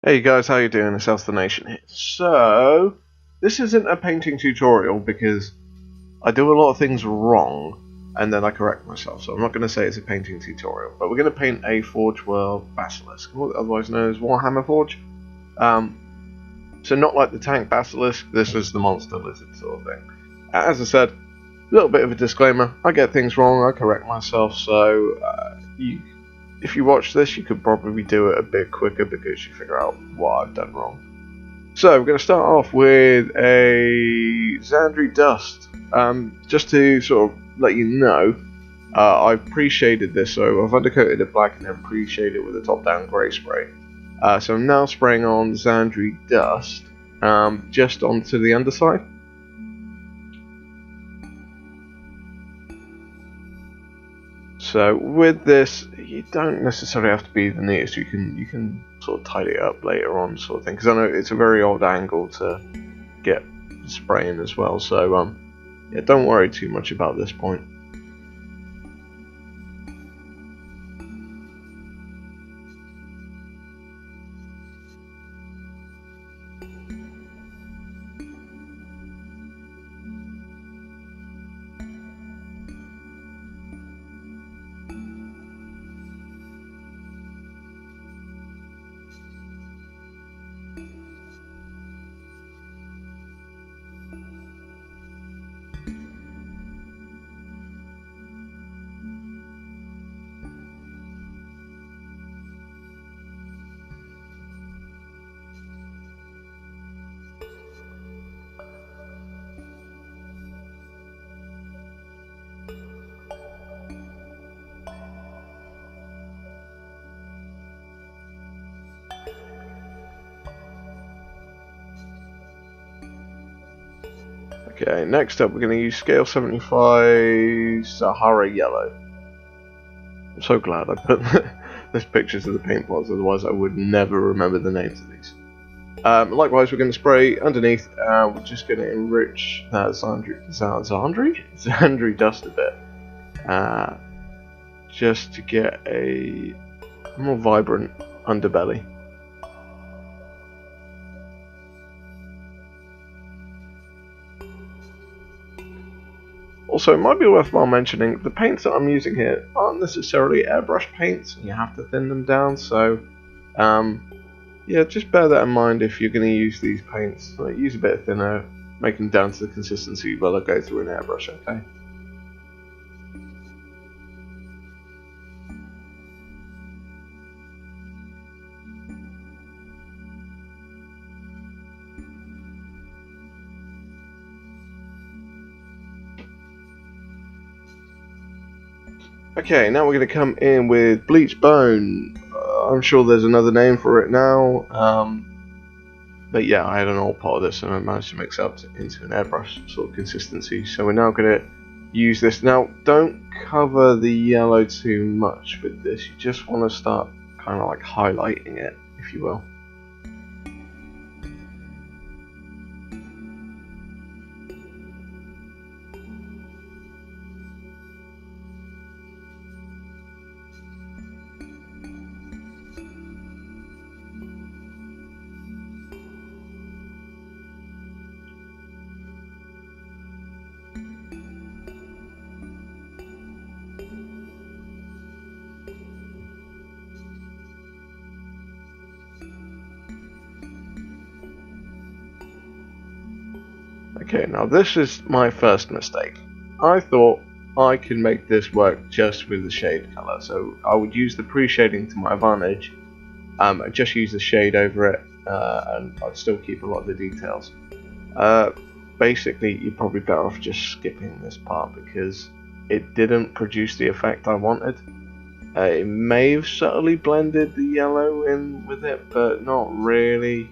Hey guys, how you doing? It's South the Nation here. So, this isn't a painting tutorial because I do a lot of things wrong and then I correct myself. So I'm not going to say it's a painting tutorial, but we're going to paint a Forgeworld Basilisk, otherwise known as Warhammer Forge. So not like the tank Basilisk, this is the monster lizard sort of thing. As I said, a little bit of a disclaimer, I get things wrong, I correct myself, so if you watch this, you could probably do it a bit quicker because you figure out what I've done wrong. So we're going to start off with a Xandri Dust. Just to sort of let you know, I've pre-shaded this, so I've undercoated it black and then pre-shaded it with a top-down grey spray. So I'm now spraying on Xandri Dust just onto the underside. So with this, you don't necessarily have to be the neatest. You can sort of tidy it up later on, sort of thing. Because I know it's a very odd angle to get spraying as well. So yeah, don't worry too much about this point. Okay, next up we're going to use Scale 75 Sahara Yellow. I'm so glad I put those pictures of the paint pots, otherwise I would never remember the names of these. Likewise, we're going to spray underneath. We're just going to enrich that Xandri Dust a bit, just to get a more vibrant underbelly. Also, it might be worthwhile mentioning the paints that I'm using here aren't necessarily airbrush paints. You have to thin them down, so yeah, just bear that in mind if you're going to use these paints. Use a bit of thinner, make them down to the consistency while I go through an airbrush, okay? Okay, now we're going to come in with Bleach Bone. I'm sure there's another name for it now, but yeah, I had an old pot of this and I managed to mix it up into an airbrush sort of consistency. So we're now going to use this. Now, don't cover the yellow too much with this. You just want to start kind of like highlighting it, if you will. Okay, now this is my first mistake. I thought I could make this work just with the shade color, so I would use the pre-shading to my advantage, and just use the shade over it, and I'd still keep a lot of the details. Basically, you're probably better off just skipping this part because it didn't produce the effect I wanted. It may have subtly blended the yellow in with it, but not really.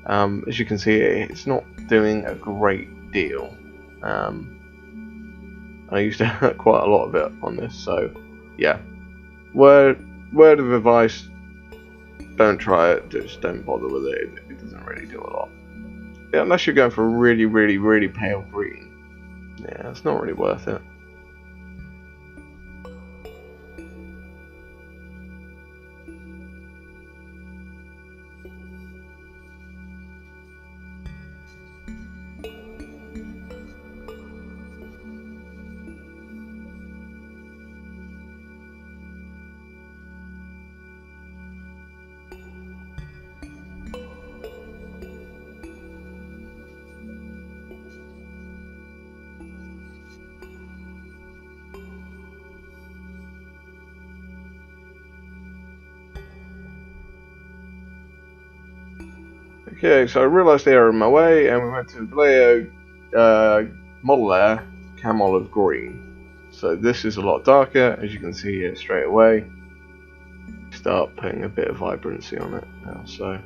As you can see, it's not doing a great deal. I used quite a lot of it on this, so yeah. Word of advice: don't try it. Just don't bother with it. It doesn't really do a lot. Yeah, unless you're going for a really, really, really pale green. Yeah, it's not really worth it. Okay, so I realised they were in my way, and we went to Vallejo model there, cam olive green. So this is a lot darker, as you can see here straight away. Start putting a bit of vibrancy on it now. So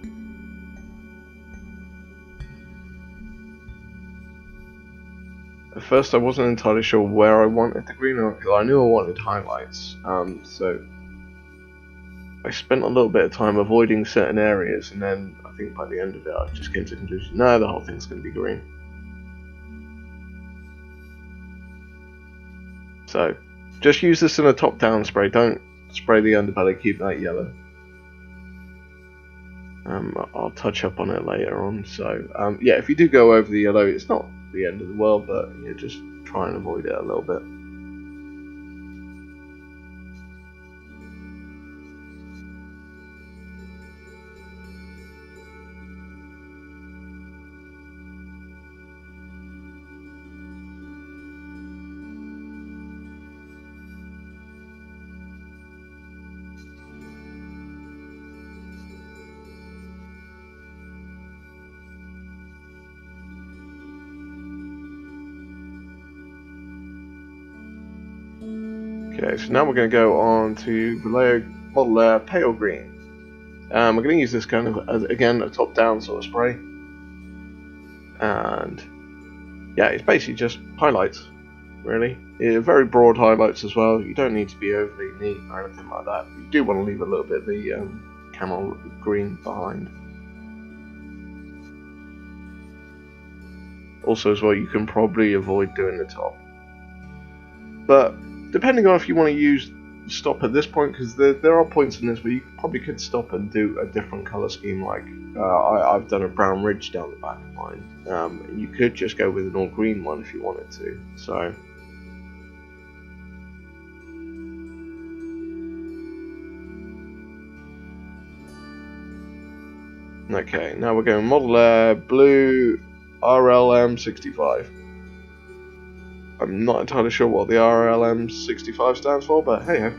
at first I wasn't entirely sure where I wanted the green, because I knew I wanted highlights. So I spent a little bit of time avoiding certain areas, and then I think by the end of it I just came to the conclusion, no, the whole thing's going to be green. So just use this in a top-down spray, don't spray the underbelly, keep that yellow. I'll touch up on it later on. So yeah, if you do go over the yellow, it's not the end of the world, but yeah, just try and avoid it a little bit. Okay, so now we're going to go on to Vallejo model pale green. We're going to use this kind of, as, again, a top-down sort of spray. And yeah, it's basically just highlights, really. Very broad highlights as well. You don't need to be overly neat or anything like that. You do want to leave a little bit of the camel green behind. Also as well, you can probably avoid doing the top. But depending on if you want to use stop at this point, because there are points in this where you probably could stop and do a different colour scheme, like I've done a brown ridge down the back of mine. You could just go with an all green one if you wanted to. So okay, now we're going model blue RLM65. I'm not entirely sure what the RLM65 stands for, but hey,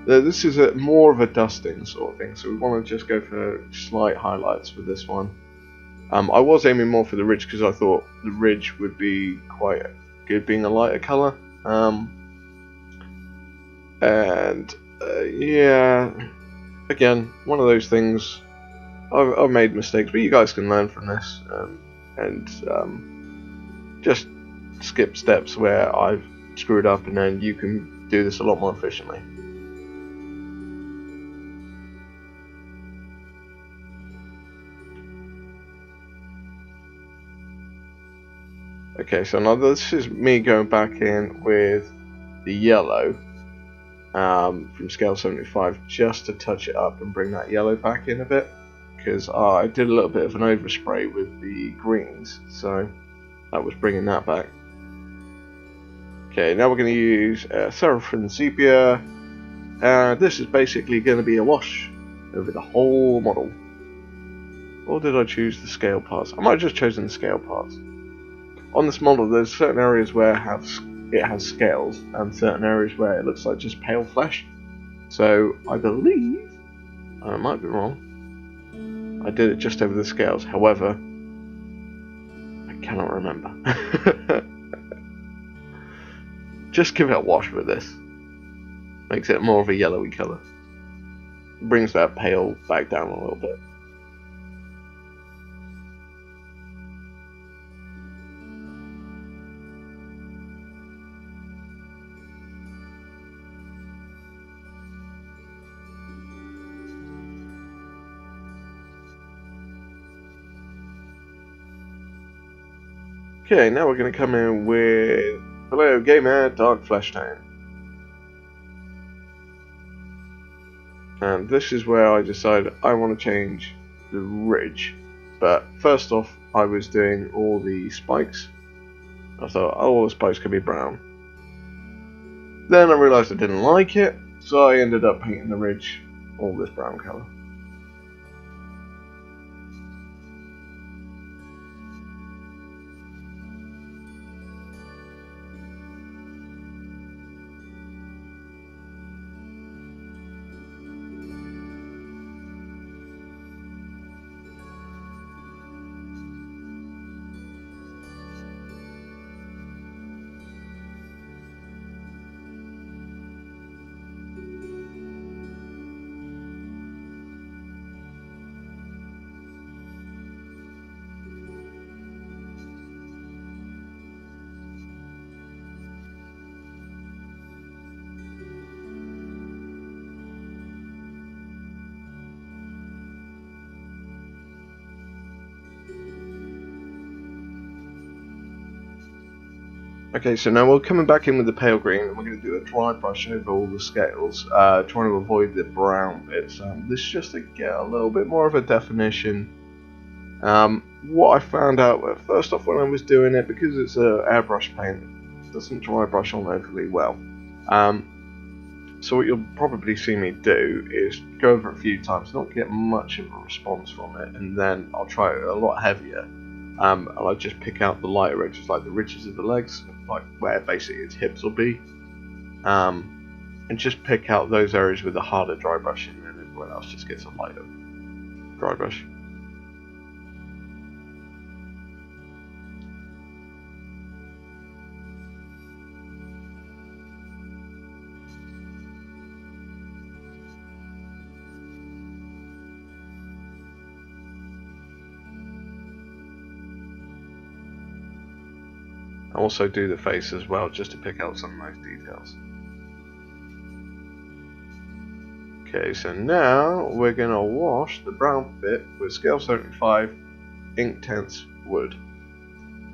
this is more of a dusting sort of thing, so we want to just go for slight highlights with this one. I was aiming more for the ridge because I thought the ridge would be quite good being a lighter colour. Yeah, again, one of those things. I've made mistakes, but you guys can learn from this, and just skip steps where I've screwed up, and then you can do this a lot more efficiently. Okay, so now this is me going back in with the yellow from scale 75 just to touch it up and bring that yellow back in a bit, because I did a little bit of an overspray with the greens, so that was bringing that back. Okay, now we're going to use Seraphim Sepia, and this is basically going to be a wash over the whole model. Or did I choose the scale parts? I might have just chosen the scale parts. On this model, there's certain areas where it has scales, and certain areas where it looks like just pale flesh. So I believe, I might be wrong, I did it just over the scales. However, I cannot remember. Just give it a wash with this. Makes it more of a yellowy colour. Brings that pale back down a little bit. Okay, now we're going to come in with Hello Gamer Dark Flesh Tone. And this is where I decided I want to change the ridge. But first off, I was doing all the spikes. I thought, oh, all the spikes could be brown. Then I realised I didn't like it, so I ended up painting the ridge all this brown colour. Okay, so now we're coming back in with the pale green, and we're going to do a dry brush over all the scales, trying to avoid the brown bits. This is just to get a little bit more of a definition. What I found out, first off, when I was doing it, because it's an airbrush paint, it doesn't dry brush on overly well. So what you'll probably see me do is go over it a few times, not get much of a response from it, and then I'll try it a lot heavier. And I just pick out the lighter edges, like the ridges of the legs, like where basically its hips will be, and just pick out those areas with a harder dry brush, and then everyone else just gets a lighter dry brush. I also do the face as well, just to pick out some of those details. Okay, so now we're going to wash the brown bit with scale 75 Inktense wood.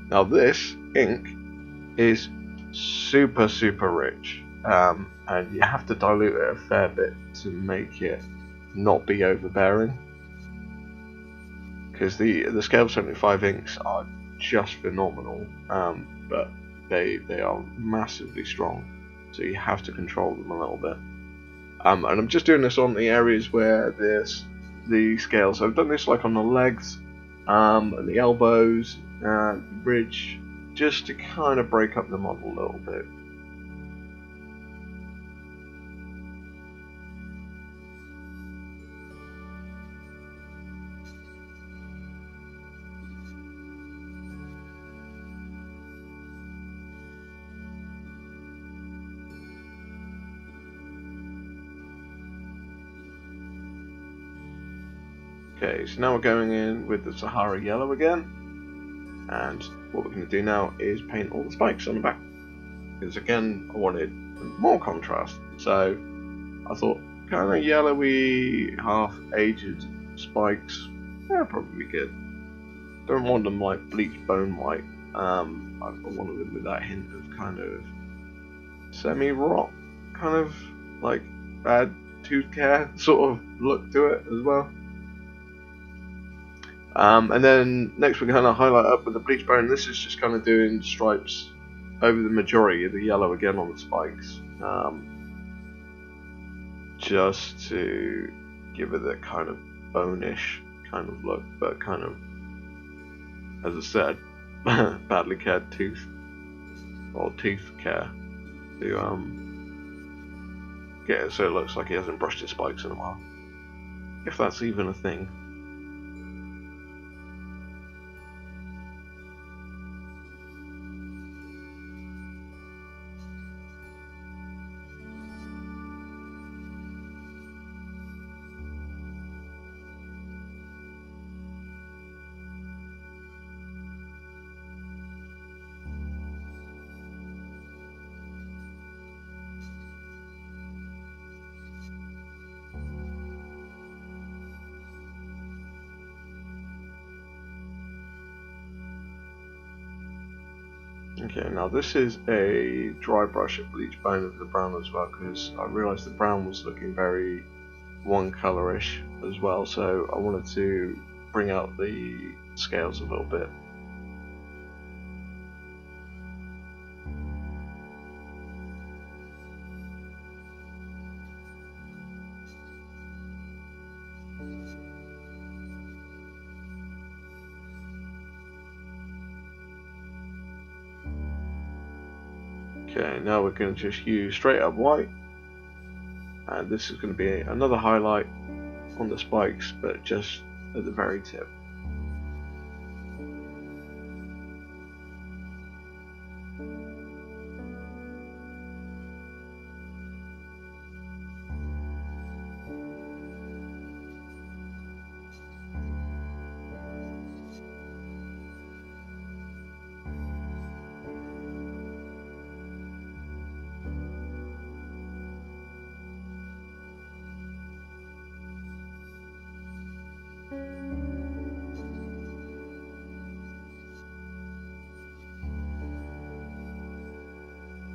Now this ink is super rich, and you have to dilute it a fair bit to make it not be overbearing, because the scale 75 inks are just phenomenal, but they are massively strong, so you have to control them a little bit. And I'm just doing this on the areas where the scales. I've done this like on the legs, and the elbows, and the bridge, just to kind of break up the model a little bit. Okay, so now we're going in with the Sahara yellow again, and what we're going to do now is paint all the spikes on the back, because again I wanted more contrast, so I thought kind of yellowy, half-aged spikes, yeah, probably be good. Don't want them like bleached bone white, I wanted them with that hint of kind of semi-rot, kind of like bad tooth care sort of look to it as well. And then next we're going to highlight up with the bleach bone. This is just kind of doing stripes over the majority of the yellow again on the spikes, just to give it that kind of bone-ish kind of look, but kind of, as I said, badly cared tooth or teeth care to get it so it looks like he hasn't brushed his spikes in a while, if that's even a thing. Okay, now this is a dry brush of bleach bone of the brown as well, because I realised the brown was looking very one colourish as well, so I wanted to bring out the scales a little bit. Okay, now we're going to just use straight up white, and this is going to be another highlight on the spikes, but just at the very tip.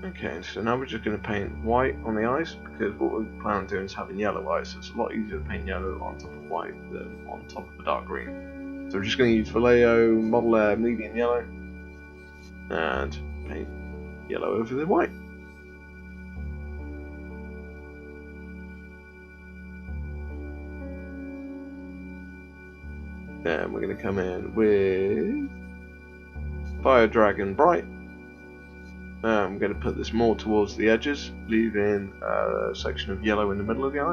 Okay, so now we're just going to paint white on the eyes, because what we plan on doing is having yellow eyes, so it's a lot easier to paint yellow on top of white than on top of a dark green. So we're just going to use Vallejo Model Air Medium Yellow, and paint yellow over the white. Then we're going to come in with Fire Dragon Bright. I'm going to put this more towards the edges, leaving a section of yellow in the middle of the eye.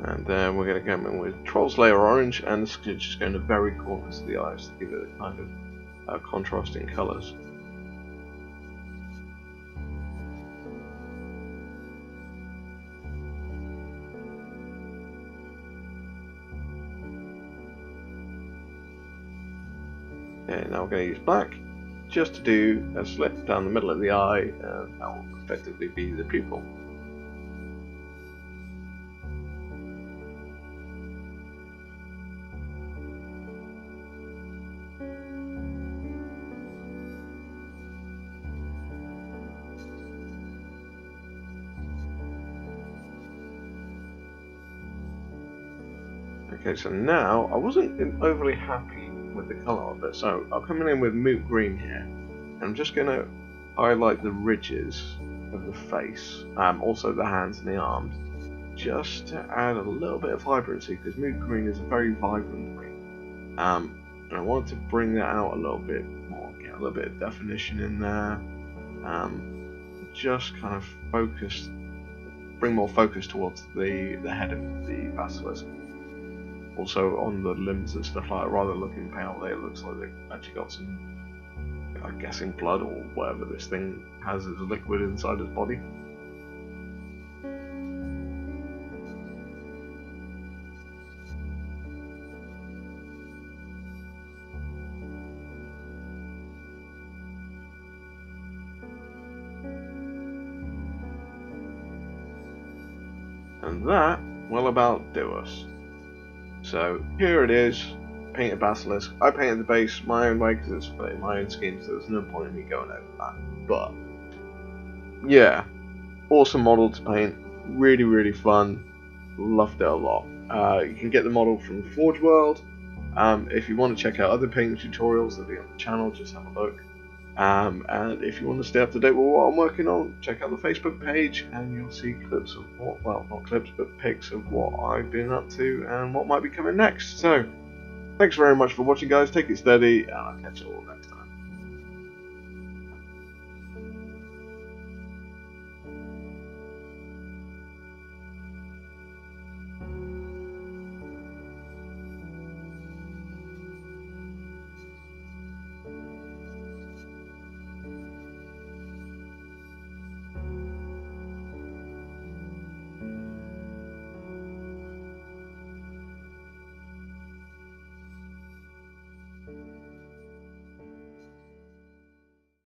And then we're going to come in with Troll Slayer Orange, and this is just going to very corners of the eyes to give it a kind of contrasting colours. Okay, now we're going to use black just to do a slit down the middle of the eye, and that will effectively be the pupil. Okay, so now I wasn't overly happy with the colour of it, so I'm coming in with Moot Green here, and I'm just going to highlight the ridges of the face, also the hands and the arms, just to add a little bit of vibrancy, because Moot Green is a very vibrant green, and I wanted to bring that out a little bit more, get a little bit of definition in there, just kind of focus, bring more focus towards the head of the basilisk. Also on the limbs and stuff like that, rather than looking pale, it looks like they've actually got some, I'm guessing, blood or whatever this thing has as a liquid inside its body. And that will about do us. So here it is, painted basilisk. I painted the base my own way because it's split my own skin, so there's no point in me going over that. But yeah, awesome model to paint, really, really fun, loved it a lot. You can get the model from Forgeworld. If you want to check out other painting tutorials, they'll be on the channel, just have a look. And if you want to stay up to date with what I'm working on, check out the Facebook page and you'll see clips of what, well, not clips, but pics of what I've been up to and what might be coming next. So, thanks very much for watching, guys. Take it steady, and I'll catch you all next time.